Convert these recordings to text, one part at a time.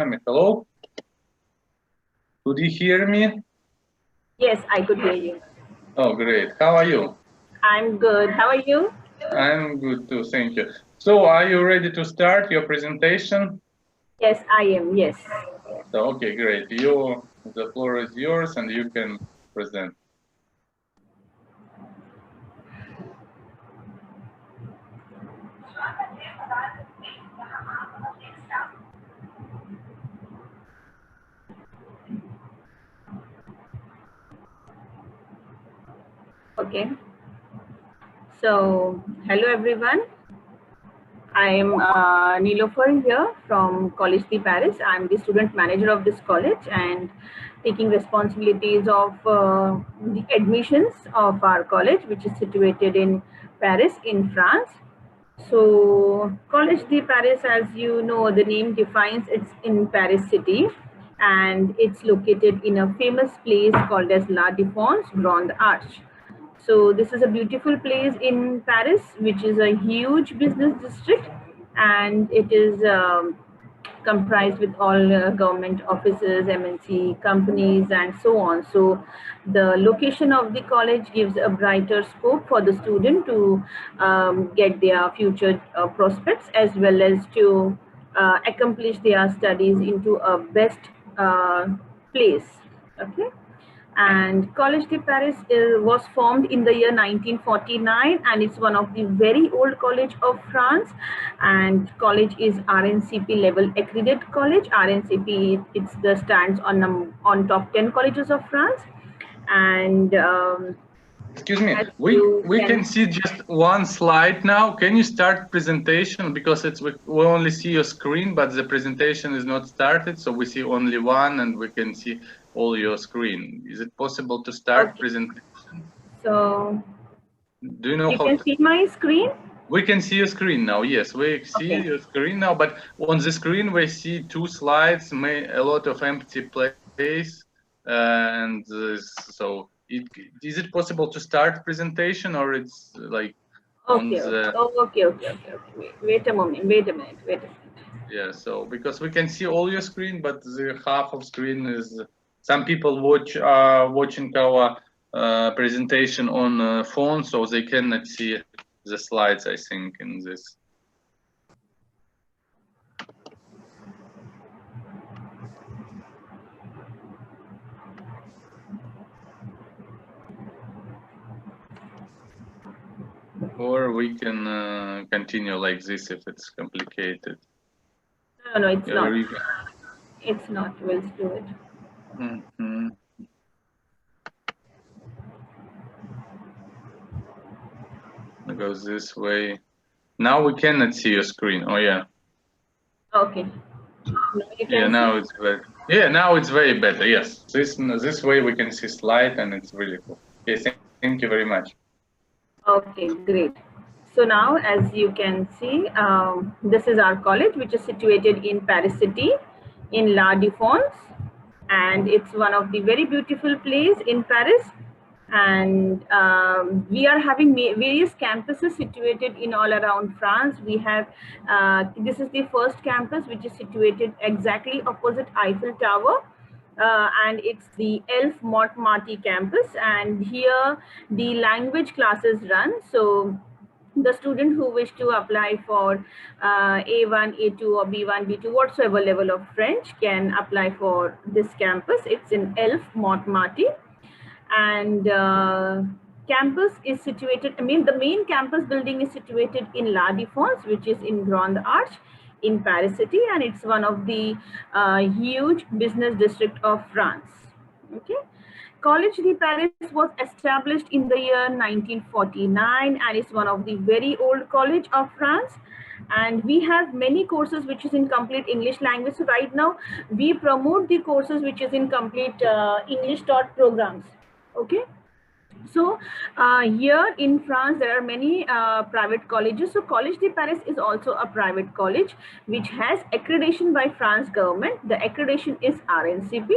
me? Hello? Could you hear me? Yes, I could hear you. Oh, great. How are you? I'm good. How are you? I'm good too, thank you. So, are you ready to start your presentation? Yes, I am. Yes. So, okay, great. The floor is yours and you can present. Okay. So, hello everyone. I am Nilofer here from College de Paris. I'm the student manager of this college and taking responsibilities of the admissions of our college, which is situated in Paris, in France. So, College de Paris, as you know, the name defines it's in Paris city, and it's located in a famous place called as La Défense Grande Arche. So this is a beautiful place in Paris, which is a huge business district, and it is comprised with all government offices, MNC companies, and so on. So the location of the college gives a brighter scope for the student to get their future prospects, as well as to accomplish their studies into a best place. Okay. And College de Paris was formed in the year 1949, and it's one of the very old college of France. And college is RNCP level accredited college. RNCP, it's the stands on top 10 colleges of France. And excuse me, we can see just one slide now. Can you start presentation, because we only see your screen, but the presentation is not started, so we see only one and we can see all your screen. Is it possible to start presentation? So do you know you how can see my screen? We can see your screen now. Yes, we see your screen now, but on the screen we see two slides, a lot of empty place, and so is it possible to start presentation, or it's like on the? Okay. Wait a minute. Yeah, so because we can see all your screen, but the half of screen is some people watching our presentation on phone, so they cannot see the slides, I think, in this. Or we can continue like this if it's complicated. No, it's not. It's not. We'll do it. Mm-hmm. It goes this way. Now we cannot see your screen. Oh yeah. Okay. Now it's better. Yeah, now it's very better. Yes, this way we can see slide, and it's really cool. Okay, thank you very much. Okay, great. So now, as you can see, this is our college, which is situated in Paris city, in La Défense, and it's one of the very beautiful place in Paris. And we are having various campuses situated in all around France. We have this is the first campus, which is situated exactly opposite Eiffel Tower. And it's the Elf Montmartre campus, and here the language classes run. So the student who wish to apply for A1, A2 or B1, B2, whatsoever level of French can apply for this campus. It's in Elf Montmartre, and campus is situated, the main campus building is situated in La Défense, which is in Grande Arche in Paris city, and it's one of the huge business district of France. Okay. College de Paris was established in the year 1949, and it's one of the very old college of France. And we have many courses which is in complete English language. So right now we promote the courses which is in complete English taught programs. Okay. So here in France, there are many private colleges. So Collège de Paris is also a private college which has accreditation by France government. The accreditation is RNCP,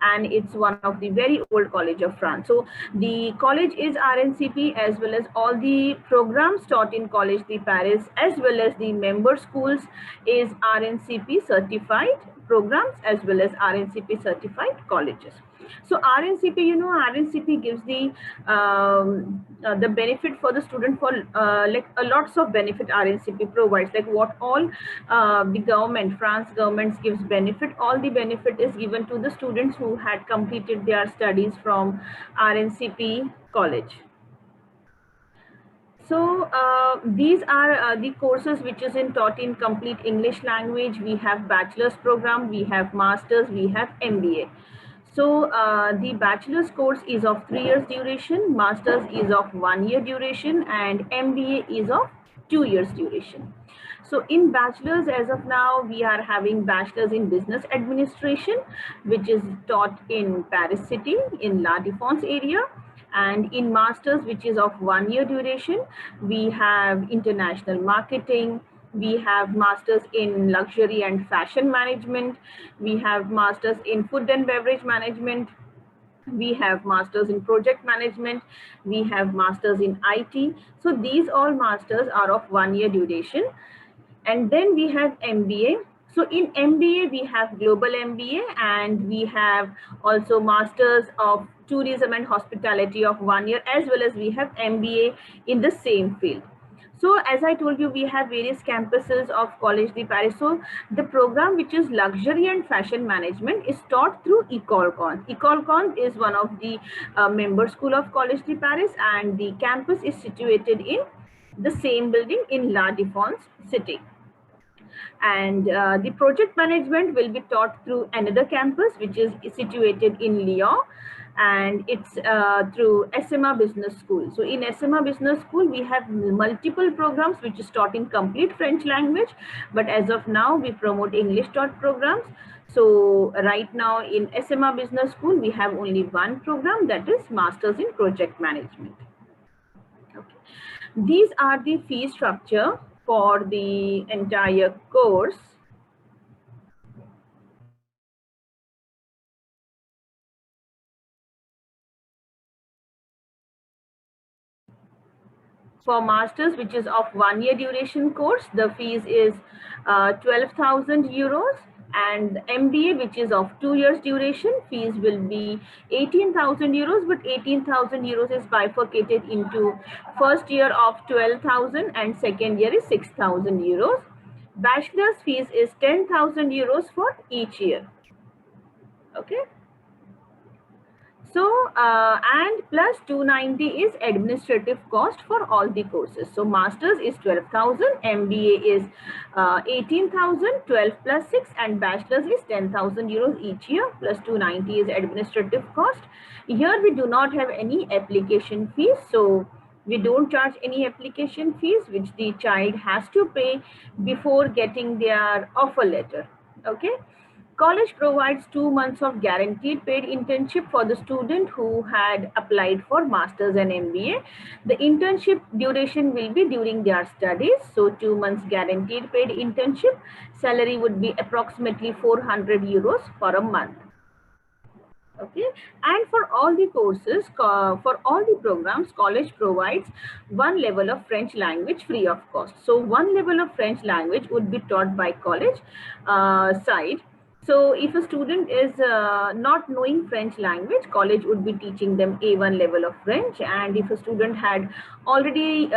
and it's one of the very old college of France. So the college is RNCP, as well as all the programs taught in Collège de Paris, as well as the member schools is RNCP certified programs, as well as RNCP certified colleges. So RNCP, RNCP gives the benefit for the student for like lots of benefit RNCP provides, like what all the government, France government gives benefit, all the benefit is given to the students who had completed their studies from RNCP college. So these are the courses which is taught in complete English language. We have bachelor's program, we have master's, we have MBA. So the bachelor's course is of 3 years duration, master's is of 1 year duration, and MBA is of 2 years duration. So in bachelor's, as of now, we are having bachelor's in business administration, which is taught in Paris city in La Défense area. And in master's, which is of 1 year duration, we have international marketing, we have masters in luxury and fashion management, we have masters in food and beverage management, we have masters in project management, we have masters in IT. So these all masters are of 1 year duration. And then we have MBA. So in MBA, we have global MBA, and we have also masters of tourism and hospitality of 1 year, as well as we have MBA in the same field. So as I told you, we have various campuses of Collège de Paris. So the program, which is luxury and fashion management, is taught through École Con. École Con is one of the member school of Collège de Paris, and the campus is situated in the same building in La Défense city. And the project management will be taught through another campus, which is situated in Lyon, and it's through SMA Business School. So in SMA Business School, we have multiple programs which is taught in complete French language, but as of now, we promote English taught programs. So right now in SMA Business School, we have only one program, that is Masters in Project Management. Okay. These are the fee structure for the entire course. For masters, which is of 1 year duration course, the fees is 12,000 euros, and MBA, which is of 2 years duration, fees will be 18,000 euros, but 18,000 euros is bifurcated into first year of 12,000 and second year is 6,000 euros. Bachelor's fees is 10,000 euros for each year. Okay. So and plus 290 is administrative cost for all the courses. So masters is 12,000, MBA is 18,000, 12 plus 6, and bachelor's is 10,000 euros each year, plus 290 is administrative cost. Here we do not have any application fees, so we don't charge any application fees which the child has to pay before getting their offer letter. Okay. College provides 2 months of guaranteed paid internship for the student who had applied for masters and MBA. The internship duration will be during their studies. So 2 months guaranteed paid internship. Salary would be approximately 400 euros for a month. Okay, and for all the courses, for all the programs, college provides one level of French language free of cost. So one level of French language would be taught by college side. So if a student is not knowing French language, college would be teaching them A1 level of French. And if a student had already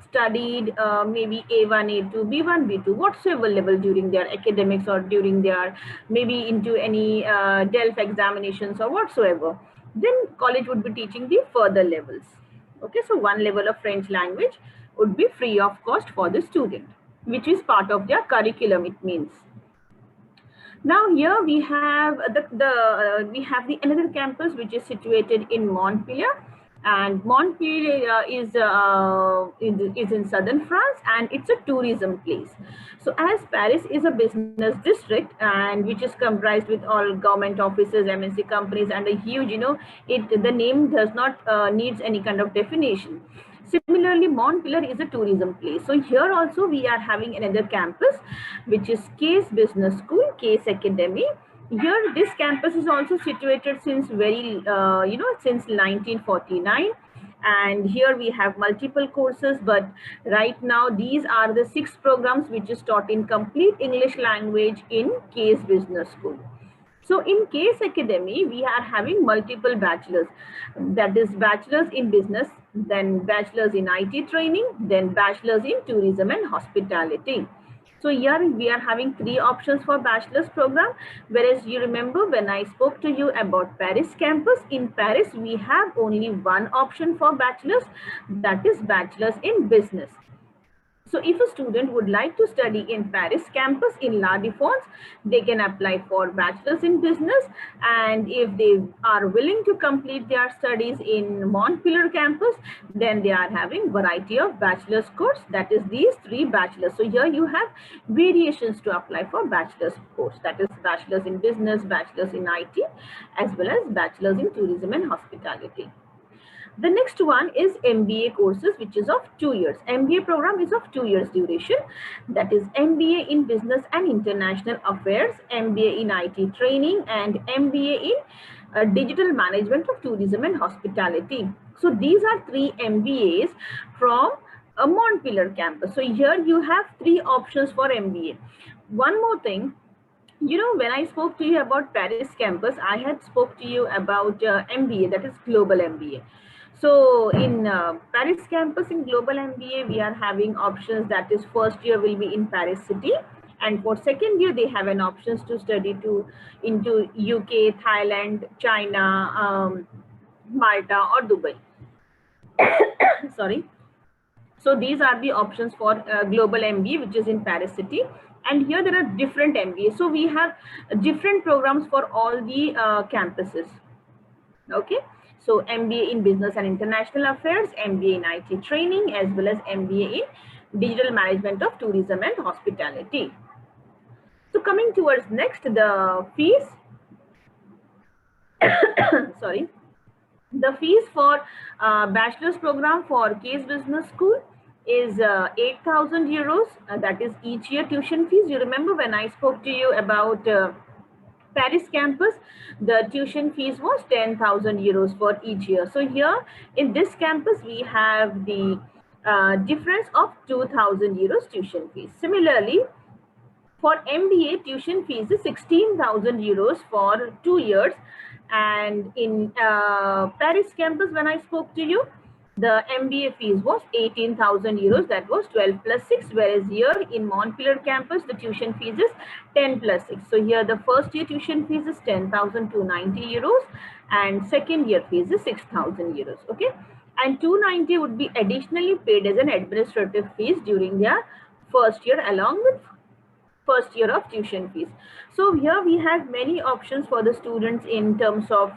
studied maybe A1, A2, B1, B2, whatsoever level during their academics or during their maybe into any DELF examinations or whatsoever, then college would be teaching the further levels. Okay, so one level of French language would be free of cost for the student, which is part of their curriculum, it means. Now here we have the another campus which is situated in Montpellier. And Montpellier is in southern France, and it's a tourism place. So as Paris is a business district and which is comprised with all government offices, MNC companies, and a huge, the name does not needs any kind of definition. Similarly, Montpellier is a tourism place. So here also we are having another campus, which is Case Business School, Case Academy. Here this campus is also situated since since 1949, and here we have multiple courses, but right now these are the 6 programs which is taught in complete English language in Case Business School. So in Case Academy, we are having multiple bachelors, that is bachelors in business, then bachelors in IT training, then bachelors in tourism and hospitality. So here we are having 3 options for bachelor's program, whereas you remember when I spoke to you about Paris campus, in Paris we have only one option for bachelor's, that is bachelor's in business. So if a student would like to study in Paris campus in La Défense, they can apply for bachelor's in business. And if they are willing to complete their studies in Montpellier campus, then they are having variety of bachelor's course, that is these 3 bachelors. So here you have variations to apply for bachelor's course, that is bachelor's in business, bachelor's in IT, as well as bachelor's in tourism and hospitality. The next one is MBA courses, which is of 2 years. MBA program is of 2 years duration. That is MBA in Business and International Affairs, MBA in IT Training, and MBA in Digital Management of Tourism and Hospitality. So these are 3 MBAs from a Montpellier campus. So here you have 3 options for MBA. One more thing, when I spoke to you about Paris campus, I had spoke to you about MBA, that is Global MBA. So in Paris campus in Global MBA, we are having options, that is first year will be in Paris city, and for second year they have an options to study into UK, Thailand, China, Malta or Dubai. Sorry. So these are the options for Global MBA, which is in Paris city. And here there are different MBAs. So we have different programs for all the campuses. Okay. So MBA in Business and International Affairs, MBA in IT Training, as well as MBA in Digital Management of Tourism and Hospitality. So coming towards next, the fees. Sorry. The fees for bachelor's program for Case Business School is 8,000 euros. That is each year tuition fees. You remember when I spoke to you about Paris campus, the tuition fees was 10,000 euros for each year. So here in this campus, we have the difference of 2,000 euros tuition fees. Similarly, for MBA, tuition fees is 16,000 euros for 2 years. And in Paris campus, when I spoke to you, the MBA fees was 18,000 euros, that was 12 plus 6, whereas here in Montpellier campus, the tuition fees is 10 plus 6. So here the first year tuition fees is 10,290 euros and second year fees is 6,000 euros, okay? And 290 would be additionally paid as an administrative fees during their first year along with first year of tuition fees. So here we have many options for the students in terms of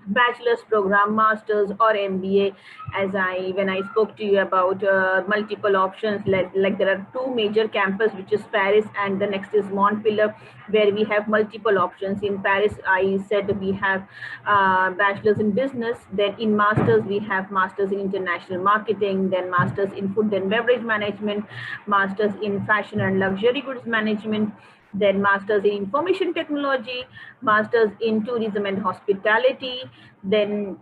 bachelor's program, master's or MBA. As when I spoke to you about multiple options, like there are 2 major campuses, which is Paris and the next is Montpellier, where we have multiple options. In Paris, I said we have bachelor's in business, then in master's we have master's in international marketing, then master's in food and beverage management, master's in fashion and luxury goods management, then master's in information technology, master's in tourism and hospitality. Then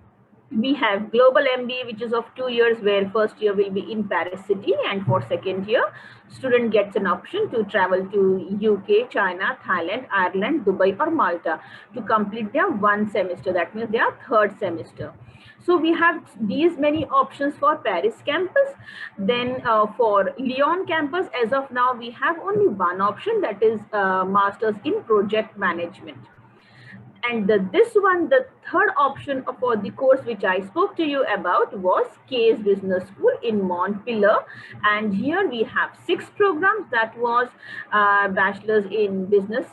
we have global MBA, which is of 2 years, where first year will be in Paris city, and for second year student gets an option to travel to UK, China, Thailand, Ireland, Dubai or Malta to complete their 1 semester, that means their 3rd semester. So we have these many options for Paris campus. Then for Lyon campus, as of now, we have only one option, that is master's in project management. And this one, the 3rd option for the course which I spoke to you about was Case Business School in Montpellier. And here we have 6 programs, that was bachelor's in business,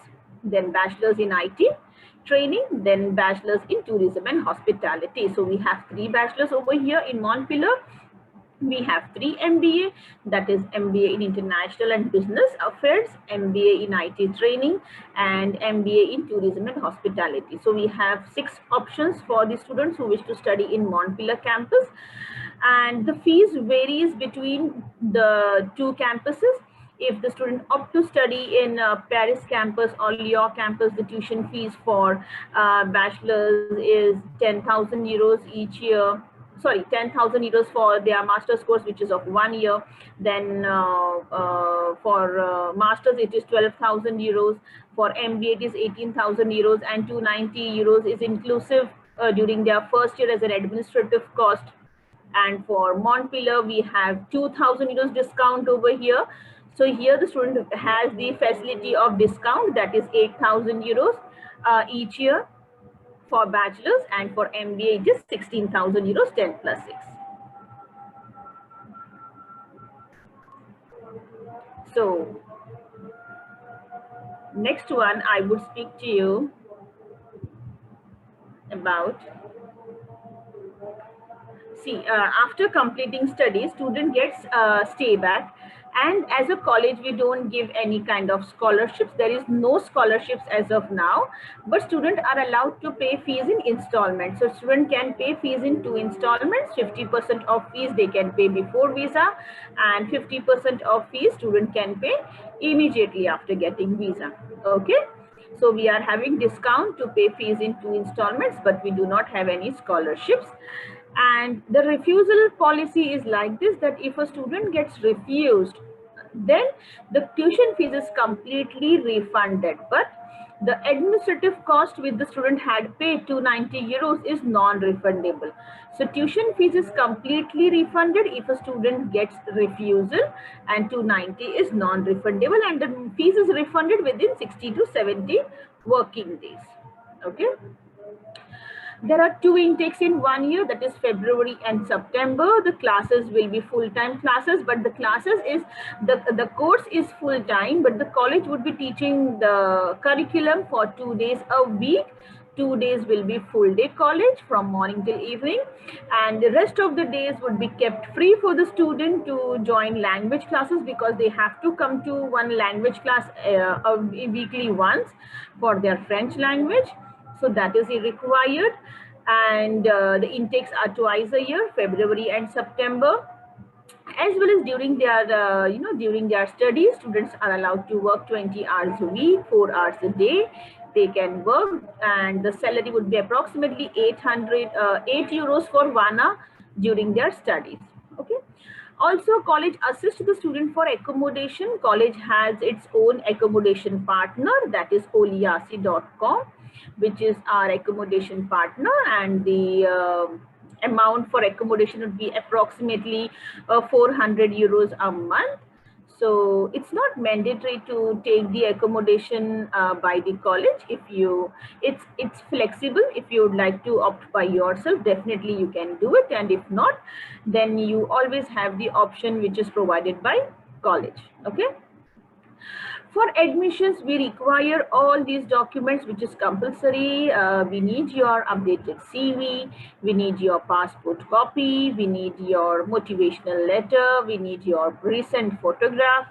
then bachelor's in IT, training, then bachelor's in tourism and hospitality. So we have 3 bachelors over here in Montpellier. We have 3 MBA, that is MBA in International and Business Affairs, MBA in IT Training, and MBA in Tourism and Hospitality. So we have 6 options for the students who wish to study in Montpellier campus. And the fees varies between the 2 campuses. If the student opt to study in Paris campus or Lyon campus, the tuition fees for bachelor's is 10,000 euros each year. Sorry, 10,000 euros for their master's course, which is of 1 year. Then for master's, it is 12,000 euros. For MBA, it is 18,000 euros, and 290 euros is inclusive during their first year as an administrative cost. And for Montpellier, we have 2,000 euros discount over here. So here the student has the facility of discount, that is 8,000 euros each year for bachelor's, and for MBA it is 16,000 euros, 10 plus 6. So next one, I would speak to you about, see, after completing studies, student gets stay back. And as a college, we don't give any kind of scholarships. There is no scholarships as of now, but students are allowed to pay fees in installments. So student can pay fees in 2 installments. 50% of fees they can pay before visa, and 50% of fees student can pay immediately after getting visa. Okay. So we are having discount to pay fees in 2 installments, but we do not have any scholarships. And the refusal policy is like this, that if a student gets refused, then the tuition fees is completely refunded, but the administrative cost which the student had paid, 290 euros, is non-refundable. So tuition fees is completely refunded if a student gets refusal, and 290 is non-refundable, and the fees is refunded within 60 to 70 working days. Okay. There are 2 intakes in 1 year, that is February and September. The classes will be full-time classes, but the classes is, the course is full-time, but the college would be teaching the curriculum for 2 days a week. 2 days will be full-day college from morning till evening, and the rest of the days would be kept free for the student to join language classes, because they have to come to 1 language class weekly once for their French language. So that is required, and the intakes are twice a year, February and September. As well as during their, during their studies, students are allowed to work 20 hours a week, 4 hours a day. They can work, and the salary would be approximately 8 euros for 1 hour during their studies. Okay. Also, college assists the student for accommodation. College has its own accommodation partner, that is oliasi.com, which is our accommodation partner, and the amount for accommodation would be approximately 400 euros a month. So it's not mandatory to take the accommodation by the college. If you, it's flexible. If you would like to opt by yourself, definitely you can do it. And if not, then you always have the option which is provided by college. Okay. For admissions, we require all these documents, which is compulsory. We need your updated CV, we need your passport copy, we need your motivational letter, we need your recent photograph,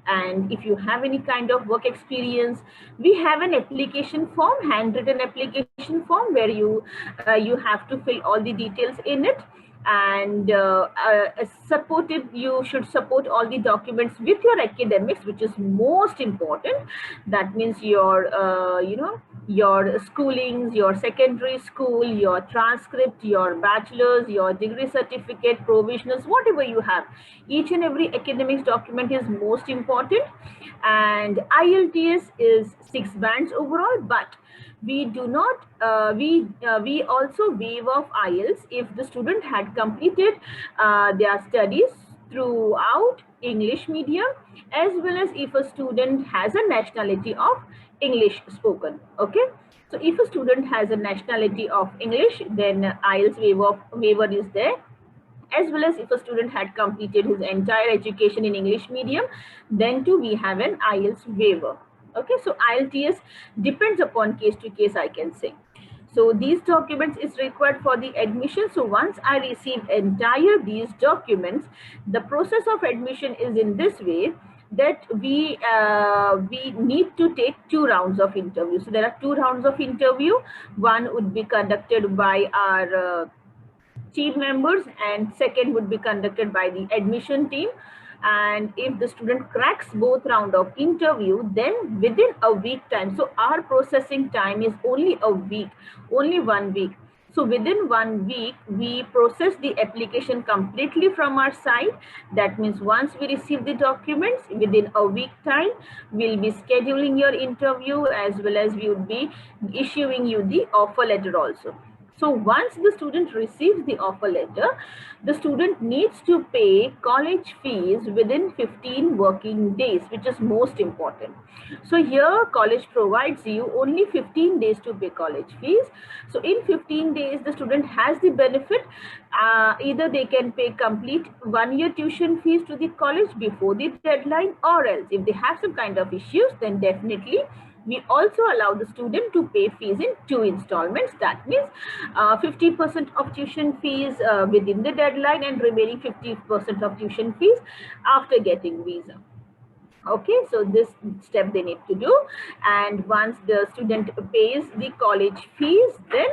and if you have any kind of work experience, we have an application form, handwritten application form, where you have to fill all the details in it. And supported, you should support all the documents with your academics, which is most important. That means your your schoolings, your secondary school, your transcript, your bachelor's, your degree certificate, provisionals, whatever you have. Each and every academics document is most important. And IELTS is 6 bands overall, but we do not, we also waive off IELTS if the student had completed their studies throughout English medium, as well as if a student has a nationality of English spoken. Okay. So if a student has a nationality of English, then IELTS waiver is there. As well as if a student had completed his entire education in English medium, then too we have an IELTS waiver. Okay, so IELTS depends upon case to case, I can say. So these documents is required for the admission. So once I receive entire these documents, the process of admission is in this way, that we need to take 2 rounds of interview. So there are 2 rounds of interview. One would be conducted by our team members, and second would be conducted by the admission team. And if the student cracks both round of interview, then within a week time, so our processing time is only a week, only 1 week. So within 1 week, we process the application completely from our side. That means once we receive the documents, within a week time, we'll be scheduling your interview, as well as we would be issuing you the offer letter also. So once the student receives the offer letter, the student needs to pay college fees within 15 working days, which is most important. So here college provides you only 15 days to pay college fees. So in 15 days, the student has the benefit. Either they can pay complete 1-year tuition fees to the college before the deadline, or else if they have some kind of issues, then definitely we also allow the student to pay fees in 2 installments. That means 50% of tuition fees within the deadline, and remaining 50% of tuition fees after getting visa. Okay, so this step they need to do. And once the student pays the college fees, then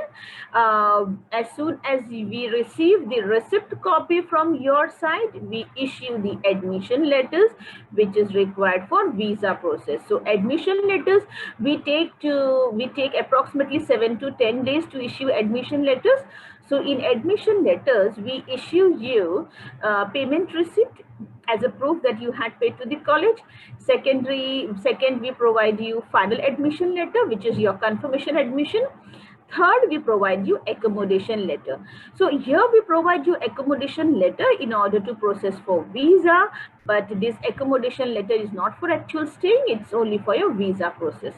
as soon as we receive the receipt copy from your side, we issue the admission letters, which is required for visa process. So admission letters, we take approximately 7 to 10 days to issue admission letters. So in admission letters, we issue you payment receipt as a proof that you had paid to the college. Second, we provide you final admission letter, which is your confirmation admission. Third, we provide you accommodation letter. So here we provide you accommodation letter in order to process for visa, but this accommodation letter is not for actual staying, it's only for your visa process.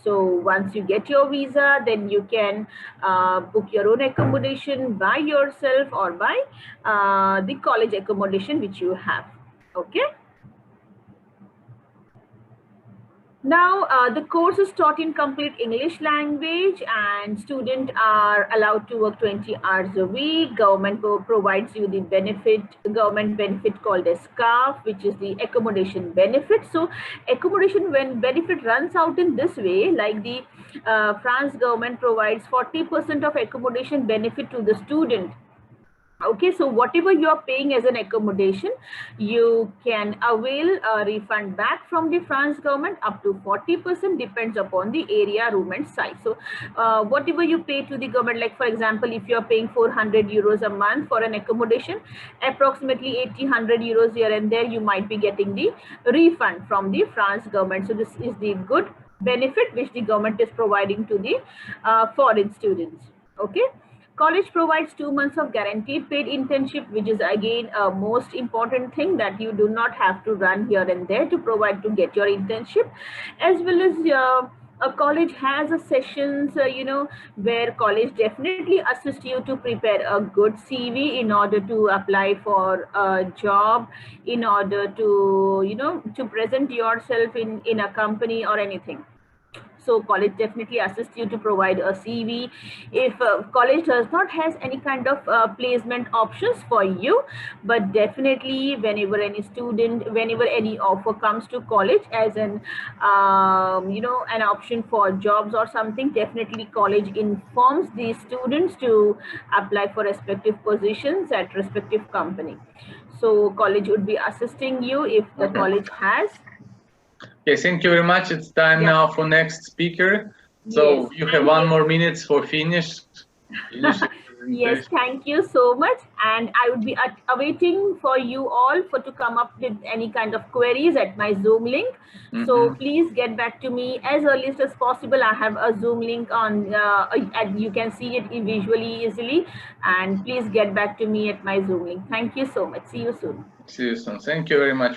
So once you get your visa, then you can book your own accommodation by yourself or by the college accommodation which you have. Okay. Now, the course is taught in complete English language, and students are allowed to work 20 hours a week. Government provides you the government benefit called as SCARF, which is the accommodation benefit. So accommodation benefit runs out in this way, like the France government provides 40% of accommodation benefit to the student. Okay, so whatever you're paying as an accommodation, you can avail a refund back from the France government up to 40%, depends upon the area, room and size. So whatever you pay to the government, like for example, if you're paying 400 euros a month for an accommodation, approximately 100 euros here and there, you might be getting the refund from the France government. So this is the good benefit which the government is providing to the foreign students. Okay. College provides 2 months of guaranteed paid internship, which is again a most important thing, that you do not have to run here and there to get your internship. As well as a college has a sessions, where college definitely assists you to prepare a good CV in order to apply for a job, in order to, to present yourself in a company or anything. So college definitely assists you to provide a CV. If college does not has any kind of placement options for you, but definitely whenever any offer comes to college as an an option for jobs or something, definitely college informs the students to apply for respective positions at respective company. So college would be assisting you if the college has. Okay, thank you very much. It's time now for next speaker. So you have 1 more minute for finish. Yes, thank you so much. And I would be awaiting for you all to come up with any kind of queries at my Zoom link. So please get back to me as earliest as possible. I have a Zoom link on, and you can see it visually easily. And please get back to me at my Zoom link. Thank you so much. See you soon. See you soon. Thank you very much.